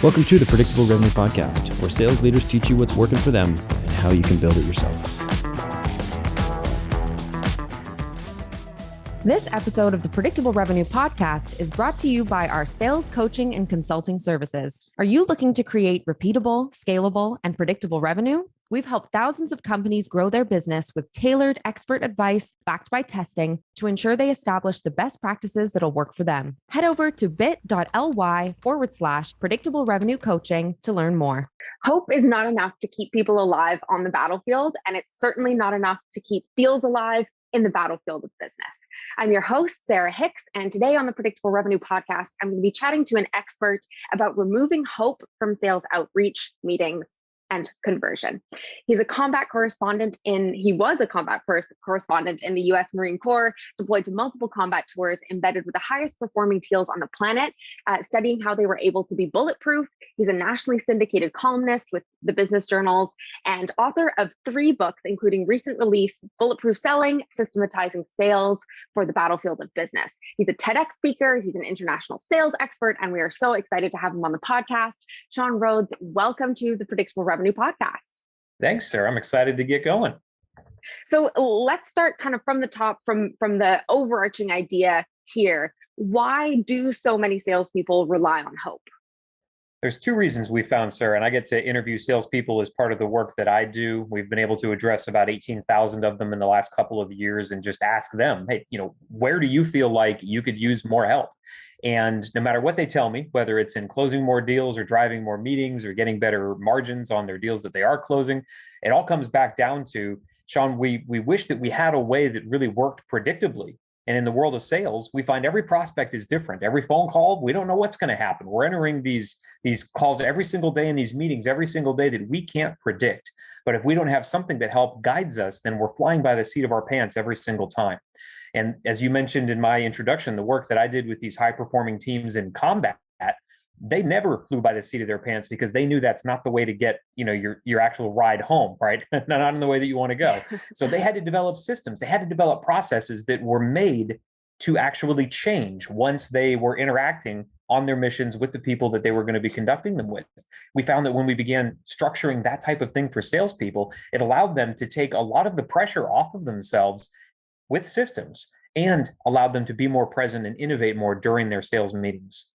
Welcome to the Predictable Revenue Podcast, where sales leaders teach you what's working for them and how you can build it yourself. This episode of the Predictable Revenue Podcast is brought to you by our sales coaching and consulting services. Are you looking to create repeatable, scalable, and predictable revenue? We've helped thousands of companies grow their business with tailored expert advice backed by testing to ensure they establish the best practices that'll work for them. Head over to bit.ly/predictable revenue coaching to learn more. Hope is not enough to keep people alive on the battlefield, and it's certainly not enough to keep deals alive in the battlefield of business. I'm your host, Sarah Hicks, and today on the Predictable Revenue Podcast, I'm going to be chatting to an expert about removing hope from sales outreach, meetings, and conversion. He was a combat correspondent in the U.S. Marine Corps, deployed to multiple combat tours, embedded with the highest performing teals on the planet, studying how they were able to be bulletproof. He's a nationally syndicated columnist with the business journals and author of 3 books, including recent release, Bulletproof Selling, Systematizing Sales for the Battlefield of Business. He's a TEDx speaker, he's an international sales expert, and we are so excited to have him on the podcast. Shawn Rhodes, welcome to the Predictable Revenue Podcast. Thanks, Sarah. I'm excited to get going. So let's start kind of from the top, from the overarching idea here. Why do so many salespeople rely on hope? There's 2 reasons we found, Sarah, and I get to interview salespeople as part of the work that I do. We've been able to address about 18,000 of them in the last couple of years and just ask them, hey, where do you feel like you could use more help? And no matter what they tell me, whether it's in closing more deals or driving more meetings or getting better margins on their deals that they are closing, it all comes back down to, Shawn, we wish that we had a way that really worked predictably. And in the world of sales, we find every prospect is different. Every phone call, we don't know what's going to happen. We're entering these calls every single day in these meetings every single day that we can't predict. But if we don't have something that help guides us, then we're flying by the seat of our pants every single time. And as you mentioned in my introduction, the work that I did with these high-performing teams in combat, they never flew by the seat of their pants because they knew that's not the way to get, your actual ride home, right? Not in the way that you want to go. So they had to develop systems. They had to develop processes that were made to actually change once they were interacting on their missions with the people that they were going to be conducting them with. We found that when we began structuring that type of thing for salespeople, it allowed them to take a lot of the pressure off of themselves with systems and allowed them to be more present and innovate more during their sales meetings.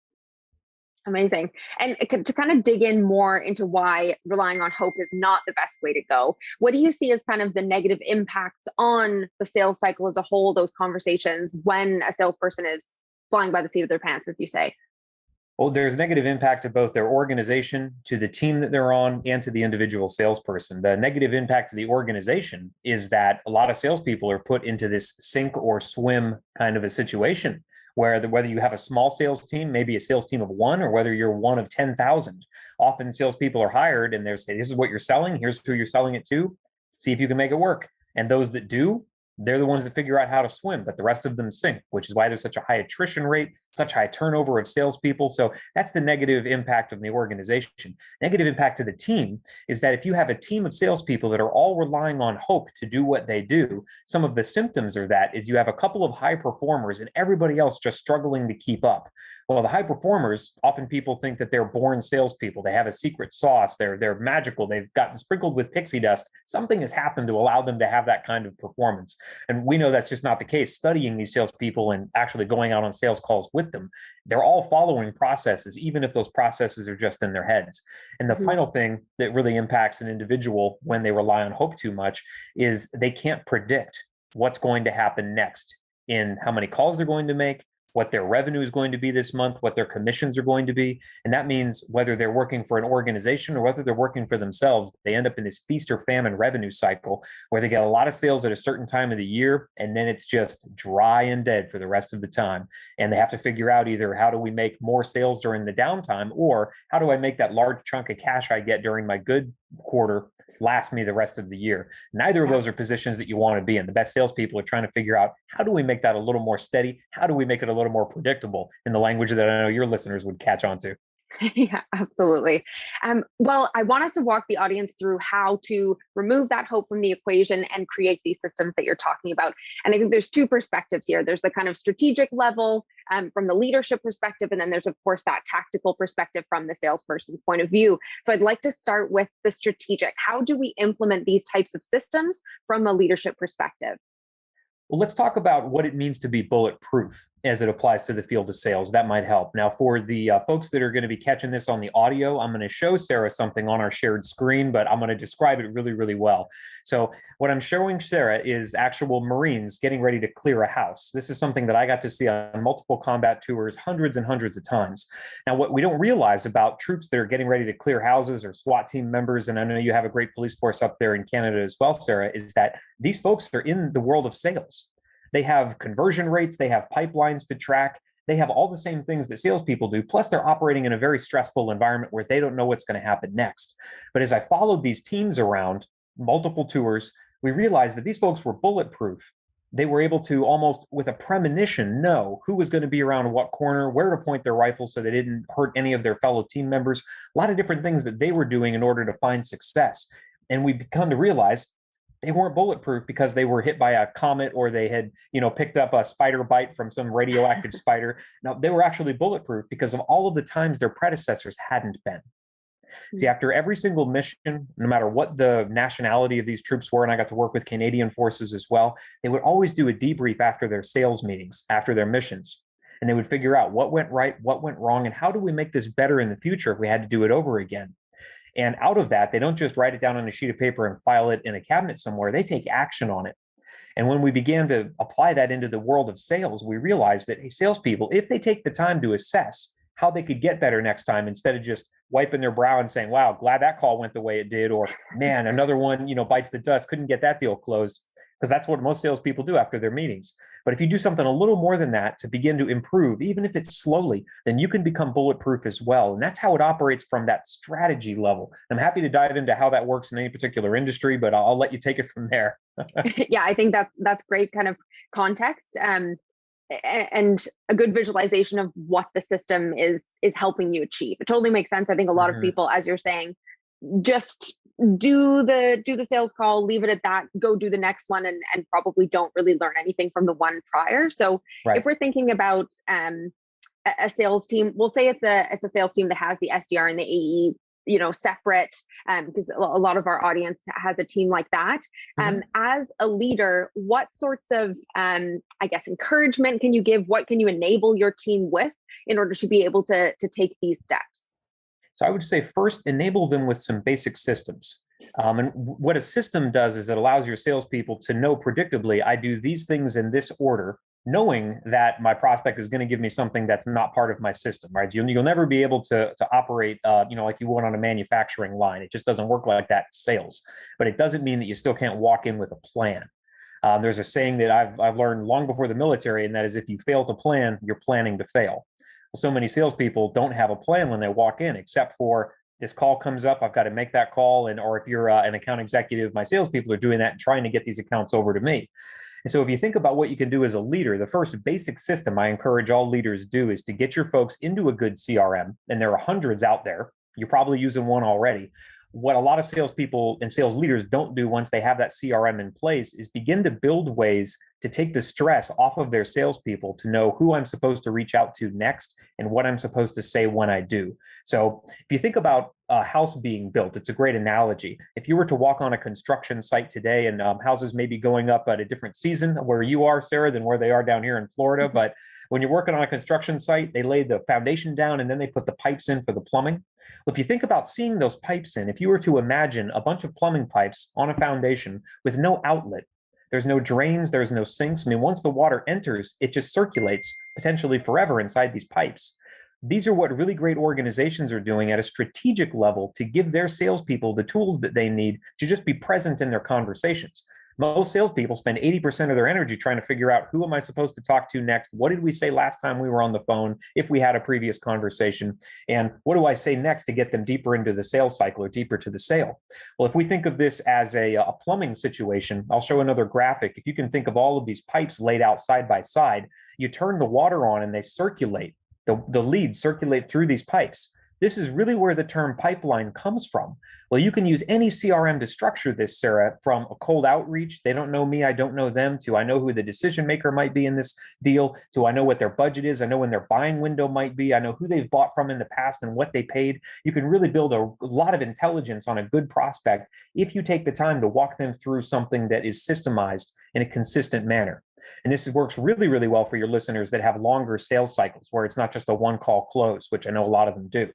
Amazing. And to kind of dig in more into why relying on hope is not the best way to go, what do you see as kind of the negative impacts on the sales cycle as a whole, those conversations when a salesperson is flying by the seat of their pants, as you say? Well, there's negative impact to both their organization, to the team that they're on, and to the individual salesperson. The negative impact to the organization is that a lot of salespeople are put into this sink or swim kind of a situation where whether you have a small sales team, maybe a sales team of 1, or whether you're one of 10,000, often salespeople are hired and they're saying, this is what you're selling, here's who you're selling it to, see if you can make it work. And those that do, they're the ones that figure out how to swim, but the rest of them sink, which is why there's such a high attrition rate, such high turnover of salespeople. So that's the negative impact of the organization. Negative impact to the team is that if you have a team of salespeople that are all relying on hope to do what they do, some of the symptoms of that is you have a couple of high performers and everybody else just struggling to keep up. Well, the high performers, often people think that they're born salespeople. They have a secret sauce. They're magical. They've gotten sprinkled with pixie dust. Something has happened to allow them to have that kind of performance. And we know that's just not the case. Studying these salespeople and actually going out on sales calls with them, they're all following processes, even if those processes are just in their heads. And the final thing that really impacts an individual when they rely on hope too much is they can't predict what's going to happen next in how many calls they're going to make, what their revenue is going to be this month, what their commissions are going to be. And that means whether they're working for an organization or whether they're working for themselves, they end up in this feast or famine revenue cycle where they get a lot of sales at a certain time of the year, and then it's just dry and dead for the rest of the time. And they have to figure out either how do we make more sales during the downtime, or how do I make that large chunk of cash I get during my good quarter last me the rest of the year. Neither of those are positions that you want to be in. The best salespeople are trying to figure out, how do we make that a little more steady? How do we make it a little more predictable, in the language that I know your listeners would catch on to? Yeah, absolutely. Well, I want us to walk the audience through how to remove that hope from the equation and create these systems that you're talking about. And I think there's 2 perspectives here. There's the kind of strategic level from the leadership perspective. And then there's, of course, that tactical perspective from the salesperson's point of view. So I'd like to start with the strategic. How do we implement these types of systems from a leadership perspective? Well, let's talk about what it means to be bulletproof as it applies to the field of sales. That might help. Now, for the folks that are going to be catching this on the audio, I'm going to show Sarah something on our shared screen, but I'm going to describe it really, really well. So what I'm showing Sarah is actual Marines getting ready to clear a house. This is something that I got to see on multiple combat tours, hundreds and hundreds of times. Now, what we don't realize about troops that are getting ready to clear houses or SWAT team members, and I know you have a great police force up there in Canada as well, Sarah, is that these folks are in the world of sales. They have conversion rates, they have pipelines to track, they have all the same things that salespeople do, plus they're operating in a very stressful environment where they don't know what's going to happen next. But as I followed these teams around multiple tours, we realized that these folks were bulletproof. They were able to almost with a premonition know who was going to be around what corner, where to point their rifles so they didn't hurt any of their fellow team members, a lot of different things that they were doing in order to find success. And we come to realize they weren't bulletproof because they were hit by a comet or they had, picked up a spider bite from some radioactive spider. No, they were actually bulletproof because of all of the times their predecessors hadn't been. See, after every single mission, no matter what the nationality of these troops were, and I got to work with Canadian forces as well, they would always do a debrief after their sales meetings, after their missions. And they would figure out what went right, what went wrong, and how do we make this better in the future if we had to do it over again. And out of that, they don't just write it down on a sheet of paper and file it in a cabinet somewhere. They take action on it. And when we began to apply that into the world of sales, we realized that salespeople, if they take the time to assess how they could get better next time, instead of just wiping their brow and saying, wow, glad that call went the way it did, or man, another one, bites the dust, couldn't get that deal closed, because that's what most salespeople do after their meetings. But if you do something a little more than that to begin to improve, even if it's slowly, then you can become bulletproof as well. And that's how it operates from that strategy level. I'm happy to dive into how that works in any particular industry, but I'll let you take it from there. Yeah, I think that's great kind of context. And a good visualization of what the system is helping you achieve. It totally makes sense. I think a lot of people, as you're saying, just do the sales call, leave it at that, go do the next one, and probably don't really learn anything from the one prior. So if we're thinking about a sales team, we'll say it's a sales team that has the SDR and the AE separate, because a lot of our audience has a team like that. As a leader, what sorts of, encouragement can you give? What can you enable your team with in order to be able to take these steps? So I would say first, enable them with some basic systems. And what a system does is it allows your salespeople to know predictably, I do these things in this order, knowing that my prospect is going to give me something that's not part of my system, right? You'll never be able to operate, like you would on a manufacturing line. It just doesn't work like that in sales. But it doesn't mean that you still can't walk in with a plan. There's a saying that I've learned long before the military, and that is, if you fail to plan, you're planning to fail. Well, so many salespeople don't have a plan when they walk in, except for this call comes up, I've got to make that call. Or if you're an account executive, my salespeople are doing that and trying to get these accounts over to me. And so if you think about what you can do as a leader, the first basic system I encourage all leaders do is to get your folks into a good CRM. And there are hundreds out there. You're probably using one already. What a lot of salespeople and sales leaders don't do once they have that CRM in place is begin to build ways to take the stress off of their salespeople to know who I'm supposed to reach out to next and what I'm supposed to say when I do. So if you think about a house being built, it's a great analogy. If you were to walk on a construction site today, and houses may be going up at a different season where you are, Sarah, than where they are down here in Florida. But when you're working on a construction site, they lay the foundation down and then they put the pipes in for the plumbing. Well, if you think about seeing those pipes in, if you were to imagine a bunch of plumbing pipes on a foundation with no outlet, there's no drains, there's no sinks. I mean, once the water enters, it just circulates potentially forever inside these pipes. These are what really great organizations are doing at a strategic level to give their salespeople the tools that they need to just be present in their conversations. Most salespeople spend 80% of their energy trying to figure out, who am I supposed to talk to next? What did we say last time we were on the phone, if we had a previous conversation? And what do I say next to get them deeper into the sales cycle or deeper to the sale? Well, if we think of this as a plumbing situation, I'll show another graphic. If you can think of all of these pipes laid out side by side, you turn the water on and they circulate. The leads circulate through these pipes. This is really where the term pipeline comes from. Well, you can use any CRM to structure this, Sarah, from a cold outreach, they don't know me, I don't know them, to I know who the decision maker might be in this deal, to I know what their budget is, I know when their buying window might be, I know who they've bought from in the past and what they paid. You can really build a lot of intelligence on a good prospect if you take the time to walk them through something that is systemized in a consistent manner. And this works really, really well for your listeners that have longer sales cycles where it's not just a one call close, which I know a lot of them do.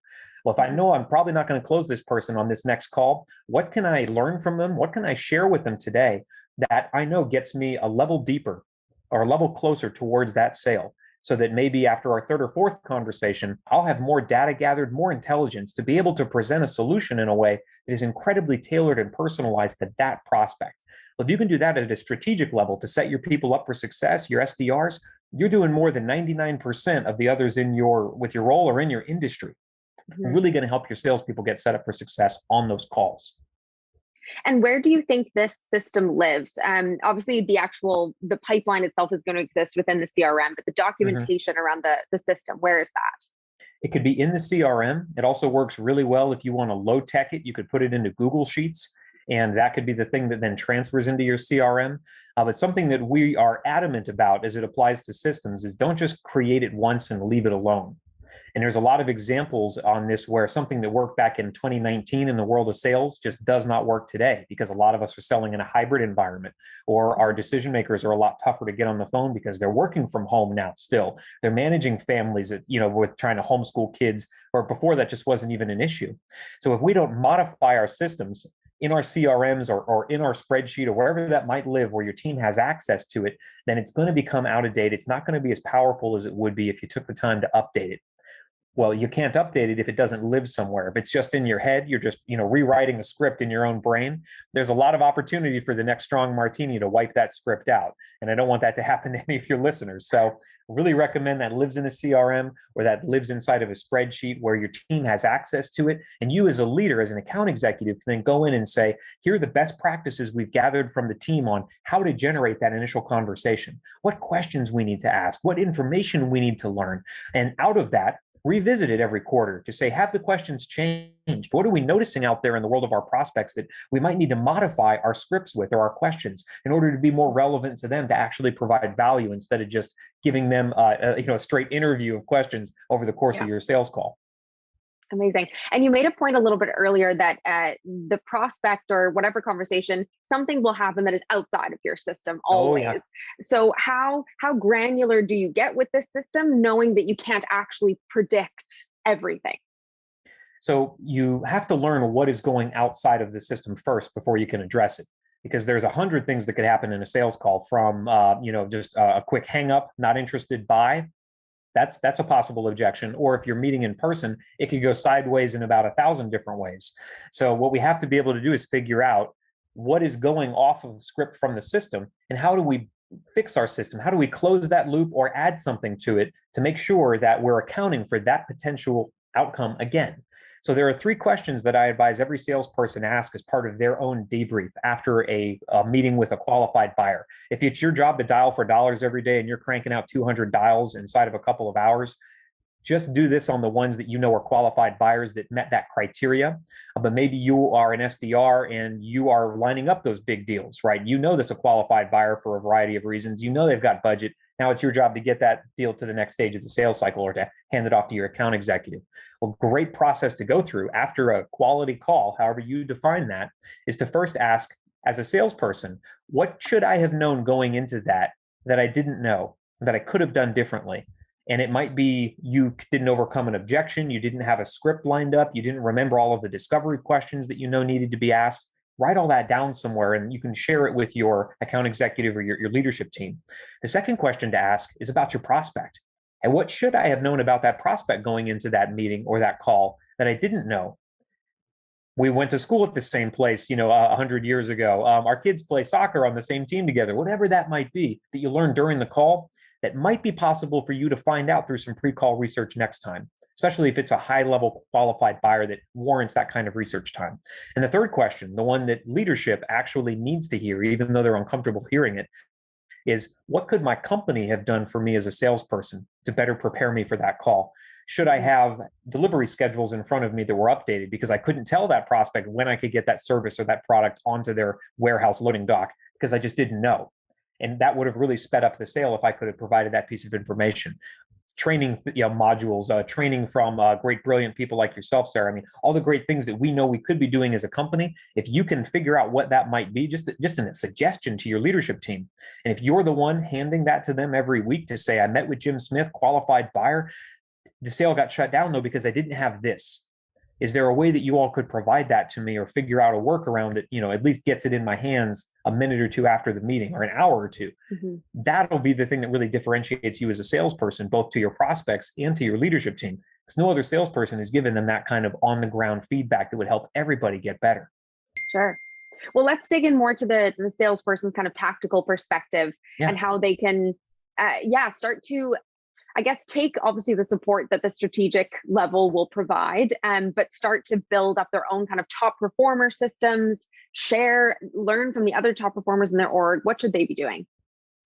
Well, if I know I'm probably not going to close this person on this next call, what can I learn from them? What can I share with them today that I know gets me a level deeper or a level closer towards that sale? So that maybe after our third or fourth conversation, I'll have more data gathered, more intelligence to be able to present a solution in a way that is incredibly tailored and personalized to that prospect. Well, if you can do that at a strategic level to set your people up for success, your SDRs, you're doing more than 99% of the others with your role or in your industry. Really going to help your salespeople get set up for success on those calls. And where do you think this system lives? Obviously, the pipeline itself is going to exist within the CRM, but the documentation around the system, where is that? It could be in the CRM. It also works really well if you want to low tech it. You could put it into Google Sheets, and that could be the thing that then transfers into your CRM. But something that we are adamant about as it applies to systems is don't just create it once and leave it alone. And there's a lot of examples on this where something that worked back in 2019 in the world of sales just does not work today because a lot of us are selling in a hybrid environment, or our decision makers are a lot tougher to get on the phone because they're working from home now still. They're managing families, with trying to homeschool kids, or before that just wasn't even an issue. So if we don't modify our systems in our CRMs or in our spreadsheet or wherever that might live where your team has access to it, then it's going to become out of date. It's not going to be as powerful as it would be if you took the time to update it. Well, you can't update it if it doesn't live somewhere. If it's just in your head, you're just, rewriting a script in your own brain. There's a lot of opportunity for the next strong martini to wipe that script out. And I don't want that to happen to any of your listeners. So I really recommend that lives in a CRM or that lives inside of a spreadsheet where your team has access to it. And you as a leader, as an account executive, can then go in and say, here are the best practices we've gathered from the team on how to generate that initial conversation, what questions we need to ask, what information we need to learn. And out of that, revisit it every quarter to say, have the questions changed? What are we noticing out there in the world of our prospects that we might need to modify our scripts with or our questions in order to be more relevant to them to actually provide value instead of just giving them a straight interview of questions over the course of your sales call? Amazing. And you made a point a little bit earlier that the prospect or whatever conversation, something will happen that is outside of your system always. Oh, yeah. So how granular do you get with this system, knowing that you can't actually predict everything? So you have to learn what is going outside of the system first before you can address it. Because there's 100 things that could happen in a sales call from, just a quick hang up, not interested by. That's a possible objection. Or if you're meeting in person, it could go sideways in about 1,000 different ways. So what we have to be able to do is figure out what is going off of script from the system and how do we fix our system? How do we close that loop or add something to it to make sure that we're accounting for that potential outcome again? So there are 3 questions that I advise every salesperson ask as part of their own debrief after a meeting with a qualified buyer. If it's your job to dial for dollars every day and you're cranking out 200 dials inside of a couple of hours, just do this on the ones that you know are qualified buyers that met that criteria. But maybe you are an SDR and you are lining up those big deals, right? You know this is a qualified buyer for a variety of reasons. You know they've got budget. Now it's your job to get that deal to the next stage of the sales cycle or to hand it off to your account executive. Well, great process to go through after a quality call, however you define that, is to first ask, as a salesperson, what should I have known going into that I didn't know, that I could have done differently? And it might be you didn't overcome an objection, you didn't have a script lined up, you didn't remember all of the discovery questions that you know needed to be asked. Write all that down somewhere and you can share it with your account executive or your leadership team. The second question to ask is about your prospect. And what should I have known about that prospect going into that meeting or that call that I didn't know? We went to school at the same place, 100 years ago. Our kids play soccer on the same team together, whatever that might be that you learned during the call. That might be possible for you to find out through some pre-call research next time, especially if it's a high-level qualified buyer that warrants that kind of research time. And the third question, the one that leadership actually needs to hear, even though they're uncomfortable hearing it, is what could my company have done for me as a salesperson to better prepare me for that call? Should I have delivery schedules in front of me that were updated because I couldn't tell that prospect when I could get that service or that product onto their warehouse loading dock because I just didn't know. And that would have really sped up the sale if I could have provided that piece of information. Training modules, training from great, brilliant people like yourself, Sarah. I mean, all the great things that we know we could be doing as a company, if you can figure out what that might be, just in a suggestion to your leadership team. And if you're the one handing that to them every week to say, I met with Jim Smith, qualified buyer, the sale got shut down though because I didn't have this. Is there a way that you all could provide that to me or figure out a workaround that, at least gets it in my hands a minute or two after the meeting or an hour or two? Mm-hmm. That'll be the thing that really differentiates you as a salesperson, both to your prospects and to your leadership team, because no other salesperson has given them that kind of on the ground feedback that would help everybody get better. Sure. Well, let's dig in more to the salesperson's kind of tactical perspective and how they can, start to, I guess, take obviously the support that the strategic level will provide, but start to build up their own kind of top performer systems, learn from the other top performers in their org. What should they be doing?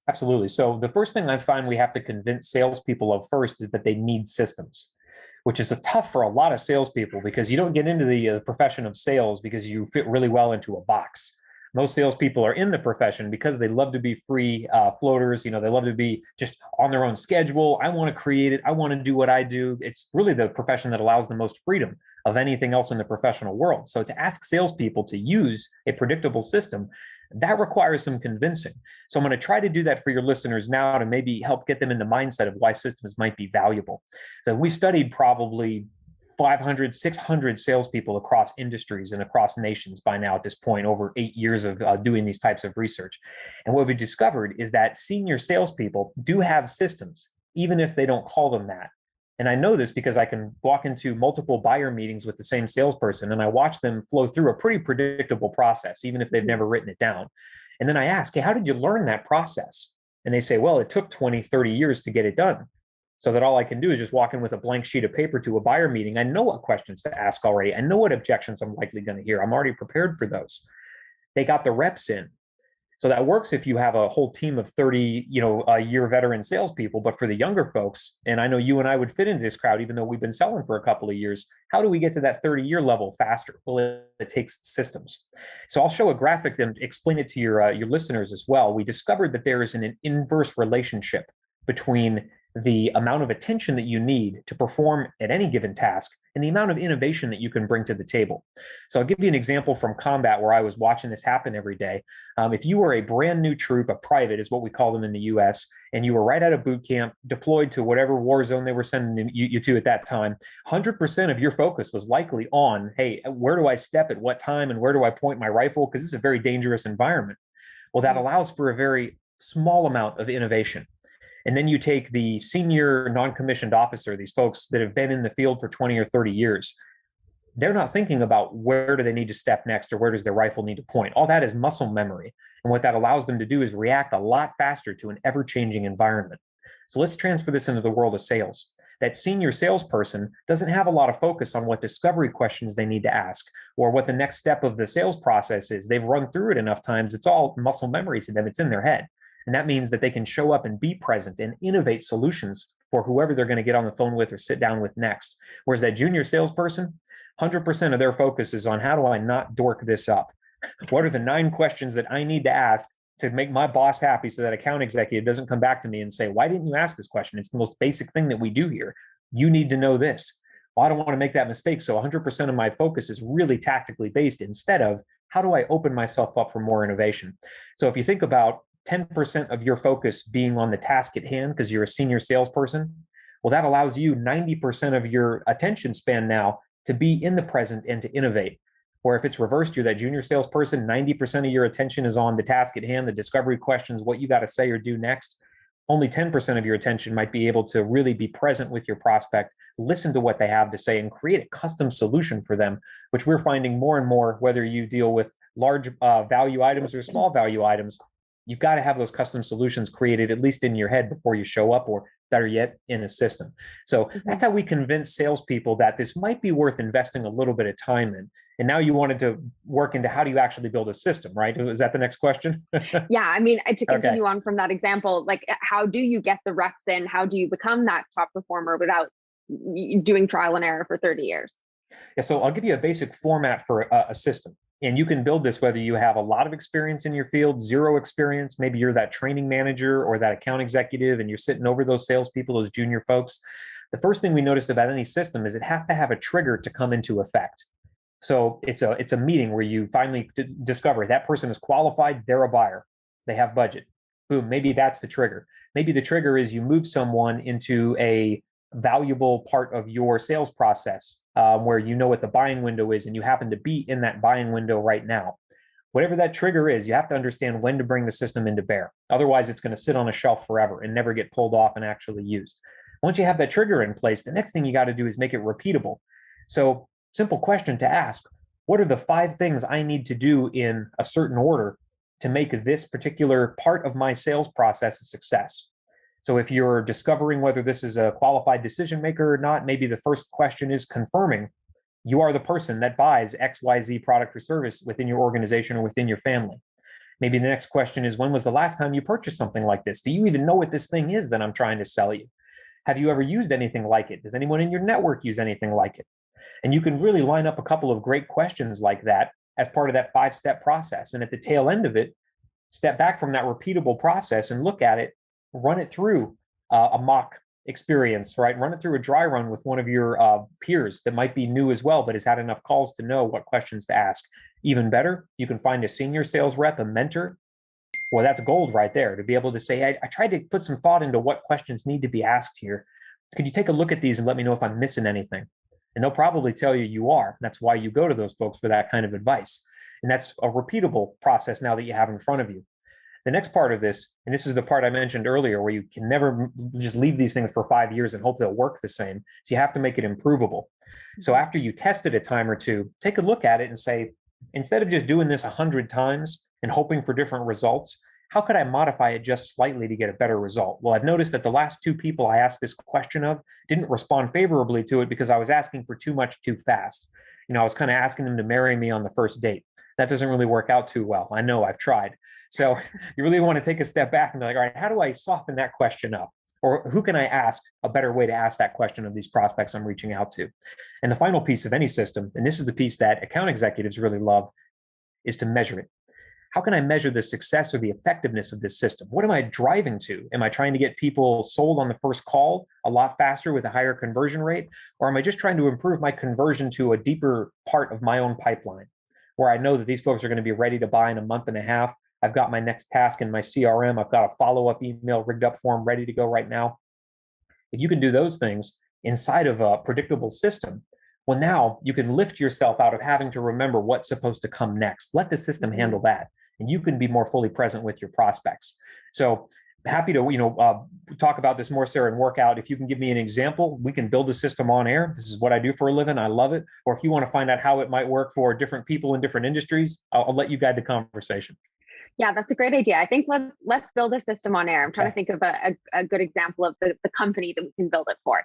Absolutely. So the first thing I find we have to convince salespeople of first is that they need systems, which is tough for a lot of salespeople because you don't get into the profession of sales because you fit really well into a box. Most salespeople are in the profession because they love to be free floaters. They love to be just on their own schedule. I want to create it. I want to do what I do. It's really the profession that allows the most freedom of anything else in the professional world. So to ask salespeople to use a predictable system, that requires some convincing. So I'm going to try to do that for your listeners now to maybe help get them in the mindset of why systems might be valuable. So we studied probably 500, 600 salespeople across industries and across nations by now at this point, over 8 years of doing these types of research. And what we discovered is that senior salespeople do have systems, even if they don't call them that. And I know this because I can walk into multiple buyer meetings with the same salesperson and I watch them flow through a pretty predictable process, even if they've never written it down. And then I ask, hey, how did you learn that process? And they say, well, it took 20, 30 years to get it done. So that all I can do is just walk in with a blank sheet of paper to a buyer meeting. I know what questions to ask already. I know what objections I'm likely going to hear. I'm already prepared for those. They got the reps in. So that works if you have a whole team of 30, year veteran salespeople. But for the younger folks, and I know you and I would fit into this crowd, even though we've been selling for a couple of years, how do we get to that 30-year level faster? Well, it takes systems. So I'll show a graphic and explain it to your listeners as well. We discovered that there is an inverse relationship between the amount of attention that you need to perform at any given task and the amount of innovation that you can bring to the table. So I'll give you an example from combat where I was watching this happen every day. If you were a brand new troop, a private is what we call them in the US, and you were right out of boot camp, deployed to whatever war zone they were sending you to at that time, 100% of your focus was likely on, hey, where do I step at what time and where do I point my rifle? Because this is a very dangerous environment. Well, that allows for a very small amount of innovation. And then you take the senior non-commissioned officer, these folks that have been in the field for 20 or 30 years. They're not thinking about where do they need to step next or where does their rifle need to point. All that is muscle memory. And what that allows them to do is react a lot faster to an ever-changing environment. So let's transfer this into the world of sales. That senior salesperson doesn't have a lot of focus on what discovery questions they need to ask or what the next step of the sales process is. They've run through it enough times. It's all muscle memory to them. It's in their head. And that means that they can show up and be present and innovate solutions for whoever they're going to get on the phone with or sit down with next. Whereas that junior salesperson, 100% of their focus is on how do I not dork this up? What are the 9 questions that I need to ask to make my boss happy so that account executive doesn't come back to me and say, why didn't you ask this question? It's the most basic thing that we do here. You need to know this. Well, I don't want to make that mistake. So 100% of my focus is really tactically based instead of how do I open myself up for more innovation? So if you think about 10% of your focus being on the task at hand because you're a senior salesperson, well, that allows you 90% of your attention span now to be in the present and to innovate. Or if it's reversed, you're that junior salesperson, 90% of your attention is on the task at hand, the discovery questions, what you got to say or do next. Only 10% of your attention might be able to really be present with your prospect, listen to what they have to say, and create a custom solution for them, which we're finding more and more, whether you deal with large value items or small value items. You've got to have those custom solutions created, at least in your head before you show up, or better yet, in a system. So that's how we convince salespeople that this might be worth investing a little bit of time in. And now you wanted to work into how do you actually build a system, right? Is that the next question? Yeah, I mean, to continue on from that example, like how do you get the reps in? How do you become that top performer without doing trial and error for 30 years? Yeah, so I'll give you a basic format for a system. And you can build this whether you have a lot of experience in your field, zero experience, maybe you're that training manager or that account executive and you're sitting over those salespeople, those junior folks. The first thing we noticed about any system is it has to have a trigger to come into effect. So it's a meeting where you finally discover that person is qualified, they're a buyer, they have budget. Boom, maybe that's the trigger. Maybe the trigger is you move someone into a valuable part of your sales process where you know what the buying window is and you happen to be in that buying window right now. Whatever that trigger is, you have to understand when to bring the system into bear. Otherwise, it's going to sit on a shelf forever and never get pulled off and actually used. Once you have that trigger in place, the next thing you got to do is make it repeatable. So, simple question to ask, what are the 5 things I need to do in a certain order to make this particular part of my sales process a success? So if you're discovering whether this is a qualified decision maker or not, maybe the first question is confirming you are the person that buys XYZ product or service within your organization or within your family. Maybe the next question is, when was the last time you purchased something like this? Do you even know what this thing is that I'm trying to sell you? Have you ever used anything like it? Does anyone in your network use anything like it? And you can really line up a couple of great questions like that as part of that 5-step process. And at the tail end of it, step back from that repeatable process and look at it, run it through a mock experience, right? Run it through a dry run with one of your peers that might be new as well, but has had enough calls to know what questions to ask. Even better, you can find a senior sales rep, a mentor. Well, that's gold right there to be able to say, I tried to put some thought into what questions need to be asked here. Could you take a look at these and let me know if I'm missing anything? And they'll probably tell you you are. That's why you go to those folks for that kind of advice. And that's a repeatable process now that you have in front of you. The next part of this, and this is the part I mentioned earlier, where you can never just leave these things for 5 years and hope they'll work the same. So you have to make it improvable. So after you test it a time or two, take a look at it and say, instead of just doing this 100 times and hoping for different results, how could I modify it just slightly to get a better result? Well, I've noticed that the last 2 people I asked this question of didn't respond favorably to it because I was asking for too much too fast. I was kind of asking them to marry me on the first date. That doesn't really work out too well. I know, I've tried. So you really want to take a step back and be like, all right, how do I soften that question up? Or who can I ask a better way to ask that question of these prospects I'm reaching out to? And the final piece of any system, and this is the piece that account executives really love, is to measure it. How can I measure the success or the effectiveness of this system? What am I driving to? Am I trying to get people sold on the first call a lot faster with a higher conversion rate? Or am I just trying to improve my conversion to a deeper part of my own pipeline where I know that these folks are going to be ready to buy in a month and a half? I've got my next task in my CRM. I've got a follow-up email rigged up for them, ready to go right now. If you can do those things inside of a predictable system, well, now you can lift yourself out of having to remember what's supposed to come next. Let the system handle that, and you can be more fully present with your prospects. So happy to talk about this more, Sarah, and work out. If you can give me an example, we can build a system on air. This is what I do for a living. I love it. Or if you want to find out how it might work for different people in different industries, I'll let you guide the conversation. Yeah, that's a great idea. I think let's build a system on air. I'm trying to think of a good example of the company that we can build it for.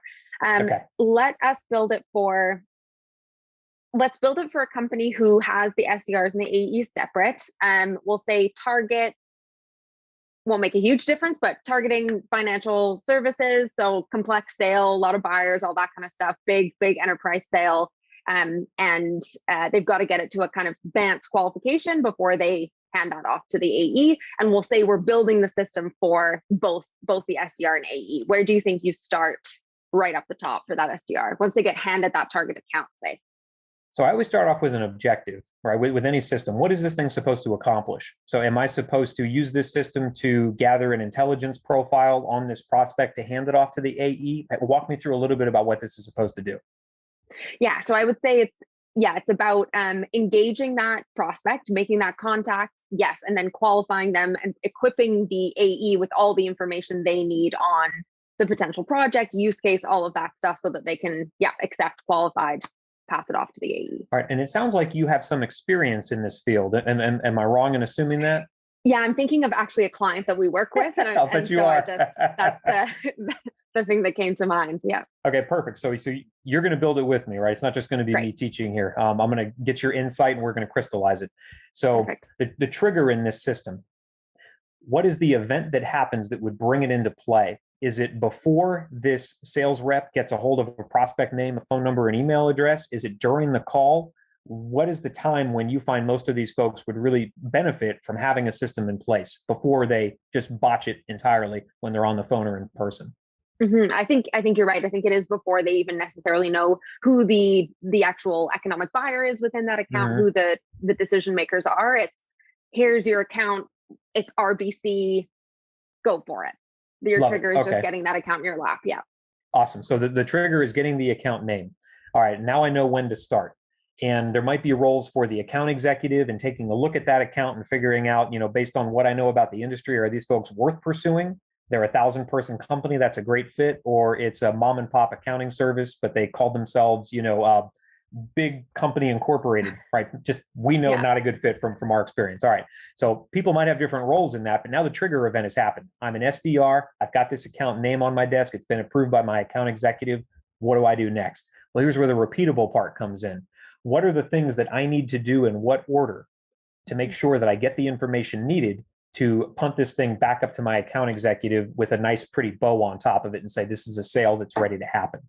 Let's build it for a company who has the SDRs and the AEs separate. We'll say target, won't make a huge difference, but targeting financial services, so complex sale, a lot of buyers, all that kind of stuff, big enterprise sale. And they've got to get it to a kind of BANTS qualification before they hand that off to the AE. And we'll say we're building the system for both the SDR and AE. Where do you think you start right up the top for that SDR once they get handed that target account, say? So I always start off with an objective, right? With any system, what is this thing supposed to accomplish? So am I supposed to use this system to gather an intelligence profile on this prospect to hand it off to the AE? Walk me through a little bit about what this is supposed to do. Yeah, so I would say it's about engaging that prospect, making that contact, yes, and then qualifying them and equipping the AE with all the information they need on the potential project, use case, all of that stuff so that they can, accept, qualified, pass it off to the AE. All right, and it sounds like you have some experience in this field. And am I wrong in assuming that? Yeah, I'm thinking of actually a client that we work with. And I'll bet you are. the thing that came to mind. Yeah. Okay, perfect. So you're going to build it with me, right? It's not just going to be me teaching here. I'm going to get your insight and we're going to crystallize it. So the trigger in this system, what is the event that happens that would bring it into play? Is it before this sales rep gets a hold of a prospect name, a phone number, an email address? Is it during the call? What is the time when you find most of these folks would really benefit from having a system in place before they just botch it entirely when they're on the phone or in person? Mm-hmm. I think you're right. I think it is before they even necessarily know who the actual economic buyer is within that account, who the decision makers are. It's here's your account. It's RBC. Go for it. Your trigger is just getting that account in your lap. Yeah. Awesome. So the trigger is getting the account name. All right. Now I know when to start. And there might be roles for the account executive and taking a look at that account and figuring out, based on what I know about the industry, are these folks worth pursuing? They're a 1,000-person company. That's a great fit. Or it's a mom and pop accounting service, but they call themselves, big company incorporated, right? Just, we know not a good fit from our experience. All right. So people might have different roles in that, but now the trigger event has happened. I'm an SDR. I've got this account name on my desk. It's been approved by my account executive. What do I do next? Well, here's where the repeatable part comes in. What are the things that I need to do in what order to make sure that I get the information needed to punt this thing back up to my account executive with a nice, pretty bow on top of it and say, this is a sale that's ready to happen?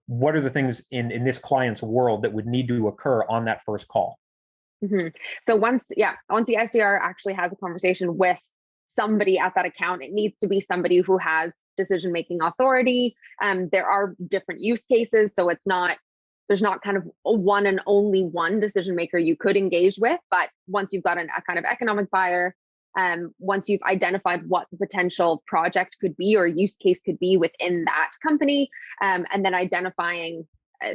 What are the things in this client's world that would need to occur on that first call? Mm-hmm. So once the SDR actually has a conversation with somebody at that account, it needs to be somebody who has decision-making authority. There are different use cases. So there's not kind of a one and only one decision maker you could engage with. But once you've got a kind of economic buyer, once you've identified what the potential project could be or use case could be within that company, and then identifying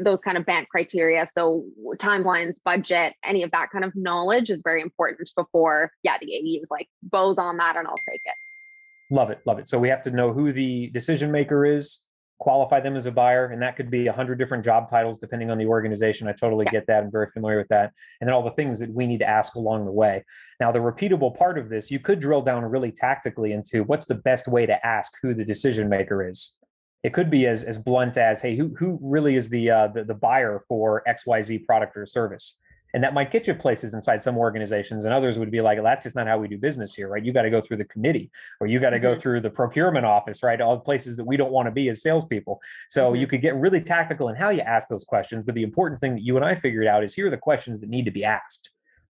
those kind of BANT criteria. So timelines, budget, any of that kind of knowledge is very important before, the AE is like, bows on that and I'll take it. Love it. Love it. So we have to know who the decision maker is, qualify them as a buyer, and that could be 100 different job titles depending on the organization. I totally get that. I'm very familiar with that. And then all the things that we need to ask along the way. Now, the repeatable part of this, you could drill down really tactically into what's the best way to ask who the decision maker is. It could be as blunt as, hey, who really is the buyer for XYZ product or service? And that might get you places inside some organizations, and others would be like, well, that's just not how we do business here, right? You got to go through the committee, or you got to go through the procurement office, right? All the places that we don't want to be as salespeople. So you could get really tactical in how you ask those questions. But the important thing that you and I figured out is here are the questions that need to be asked.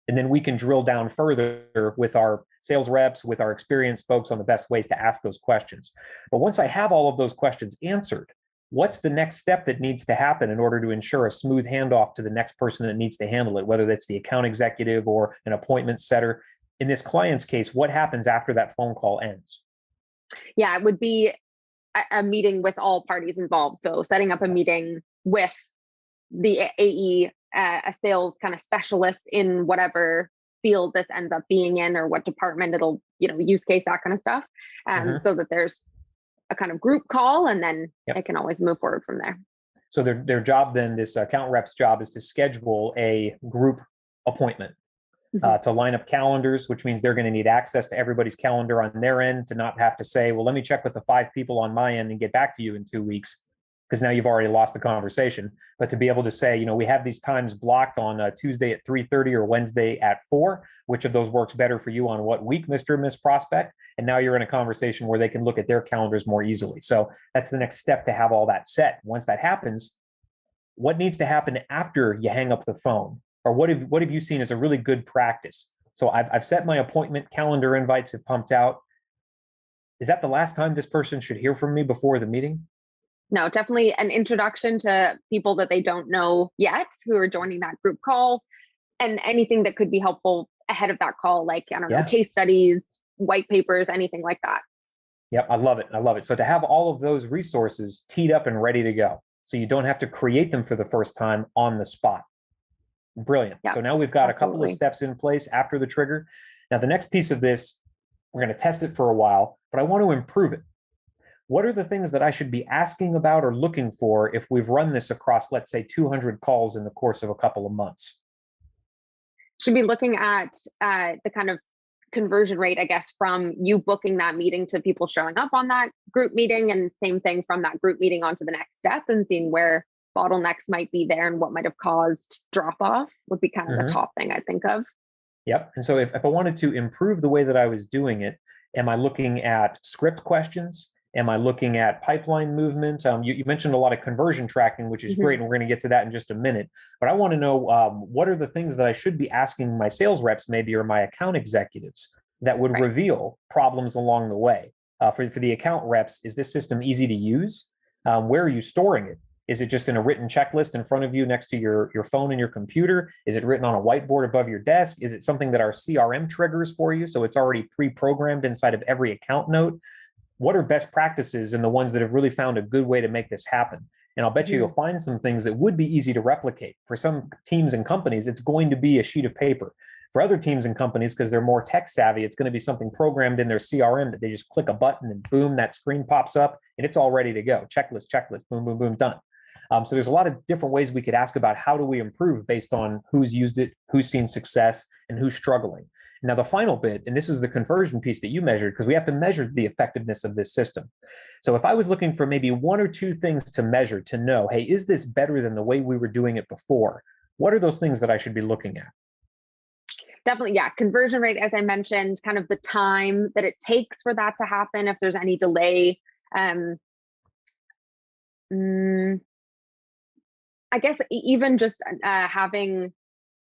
And then we can drill down further with our sales reps, with our experienced folks on the best ways to ask those questions. But once I have all of those questions answered, what's the next step that needs to happen in order to ensure a smooth handoff to the next person that needs to handle it, whether that's the account executive or an appointment setter? In this client's case, what happens after that phone call ends? Yeah, it would be a meeting with all parties involved. So setting up a meeting with the AE, a sales kind of specialist in whatever field this ends up being in, or what department it'll, use case, that kind of stuff. So that there's a kind of group call, and then it can always move forward from there. So their job then, this account rep's job, is to schedule a group appointment to line up calendars, which means they're going to need access to everybody's calendar on their end to not have to say, well, let me check with the 5 people on my end and get back to you in 2 weeks, because now you've already lost the conversation. But to be able to say, we have these times blocked on Tuesday at 3:30 or Wednesday at 4. Which of those works better for you on what week, Mr. and Miss Prospect? And now you're in a conversation where they can look at their calendars more easily. So that's the next step, to have all that set. Once that happens, what needs to happen after you hang up the phone? Or what have you seen as a really good practice? So I've set my appointment, calendar invites have pumped out. Is that the last time this person should hear from me before the meeting? No, definitely an introduction to people that they don't know yet who are joining that group call, and anything that could be helpful ahead of that call, like, I don't know, case studies, white papers, anything like that. Yep, I love it. I love it. So to have all of those resources teed up and ready to go, so you don't have to create them for the first time on the spot. Brilliant. So now we've got a couple of steps in place after the trigger. Now, the next piece of this, we're going to test it for a while, but I want to improve it. What are the things that I should be asking about or looking for if we've run this across, let's say, 200 calls in the course of a couple of months? Should be looking at the kind of conversion rate, I guess, from you booking that meeting to people showing up on that group meeting, and same thing from that group meeting onto the next step, and seeing where bottlenecks might be there and what might have caused drop off would be kind of the top thing I think of. Yep. And so if I wanted to improve the way that I was doing it, am I looking at script questions? Am I looking at pipeline movement? You mentioned a lot of conversion tracking, which is great, and we're going to get to that in just a minute. But I want to know what are the things that I should be asking my sales reps, maybe, or my account executives that would reveal problems along the way. For the account reps, is this system easy to use? Where are you storing it? Is it just in a written checklist in front of you next to your phone and your computer? Is it written on a whiteboard above your desk? Is it something that our CRM triggers for you, so it's already pre-programmed inside of every account note? What are best practices and the ones that have really found a good way to make this happen? And I'll bet you you'll find some things that would be easy to replicate. For some teams and companies, it's going to be a sheet of paper. For other teams and companies, because they're more tech savvy, it's going to be something programmed in their CRM that they just click a button and boom, that screen pops up and it's all ready to go. Checklist, boom, boom, boom, done. So there's a lot of different ways we could ask about how do we improve based on who's used it, who's seen success, and who's struggling. Now, the final bit, and this is the conversion piece that you measured, because we have to measure the effectiveness of this system. So if I was looking for maybe one or two things to measure to know, hey, is this better than the way we were doing it before? What are those things that I should be looking at? Definitely, yeah. Conversion rate, as I mentioned, kind of the time that it takes for that to happen, if there's any delay. I guess even just having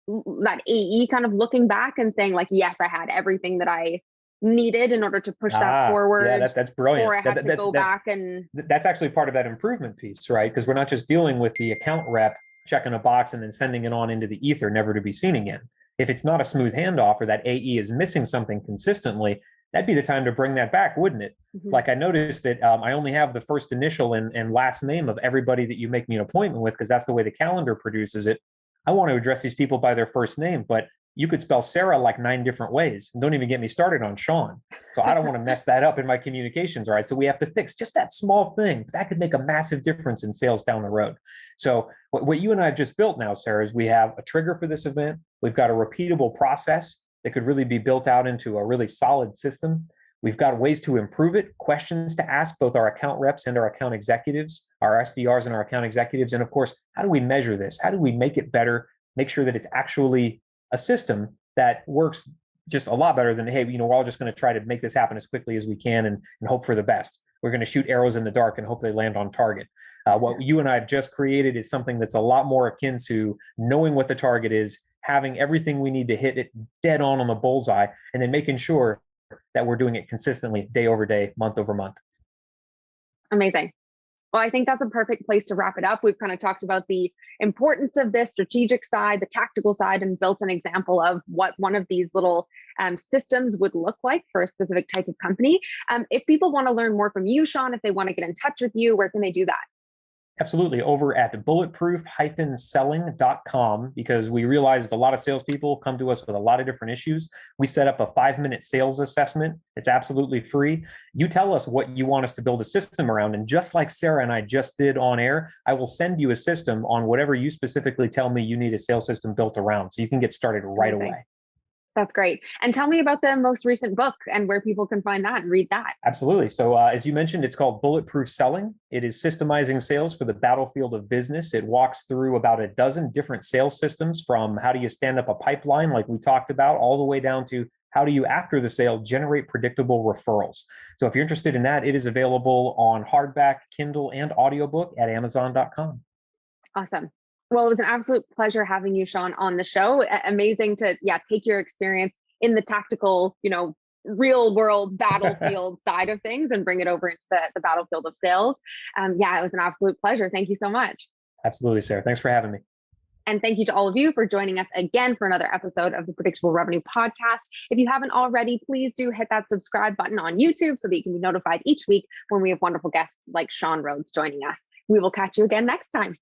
that AE kind of looking back and saying like, yes, I had everything that I needed in order to push that forward. Yeah, that's brilliant. Or I had to go back and... That's actually part of that improvement piece, right? Because we're not just dealing with the account rep checking a box and then sending it on into the ether, never to be seen again. If it's not a smooth handoff or that AE is missing something consistently, that'd be the time to bring that back, wouldn't it? Like I noticed that I only have the first initial and last name of everybody that you make me an appointment with, because that's the way the calendar produces it. I want to address these people by their first name, but you could spell Sarah like 9 different ways. And don't even get me started on Shawn. So I don't want to mess that up in my communications. All right. So we have to fix just that small thing. That could make a massive difference in sales down the road. So what you and I have just built now, Sarah, is we have a trigger for this event. We've got a repeatable process that could really be built out into a really solid system. We've got ways to improve it, questions to ask both our account reps and our account executives, our SDRs and our account executives. And of course, how do we measure this? How do we make it better? Make sure that it's actually a system that works just a lot better than, hey, we're all just going to try to make this happen as quickly as we can and hope for the best. We're going to shoot arrows in the dark and hope they land on target. What you and I have just created is something that's a lot more akin to knowing what the target is, having everything we need to hit it dead on the bullseye, and then making sure that we're doing it consistently, day over day, month over month. Amazing. Well, I think that's a perfect place to wrap it up. We've kind of talked about the importance of this strategic side, the tactical side, and built an example of what one of these little systems would look like for a specific type of company. If people want to learn more from you, Shawn, if they want to get in touch with you, where can they do that? Absolutely. Over at bulletproof-selling.com, because we realized a lot of salespeople come to us with a lot of different issues. We set up a 5-minute sales assessment. It's absolutely free. You tell us what you want us to build a system around. And just like Sarah and I just did on air, I will send you a system on whatever you specifically tell me you need a sales system built around, so you can get started right away. That's great. And tell me about the most recent book and where people can find that and read that. Absolutely. So as you mentioned, it's called Bulletproof Selling. It is systemizing sales for the battlefield of business. It walks through about a dozen different sales systems, from how do you stand up a pipeline like we talked about, all the way down to how do you, after the sale, generate predictable referrals. So if you're interested in that, it is available on hardback, Kindle, and audiobook at Amazon.com. Awesome. Well, it was an absolute pleasure having you, Shawn, on the show. Amazing to take your experience in the tactical, real world battlefield side of things and bring it over into the battlefield of sales. It was an absolute pleasure. Thank you so much. Absolutely, Sarah. Thanks for having me. And thank you to all of you for joining us again for another episode of the Predictable Revenue Podcast. If you haven't already, please do hit that subscribe button on YouTube so that you can be notified each week when we have wonderful guests like Shawn Rhodes joining us. We will catch you again next time.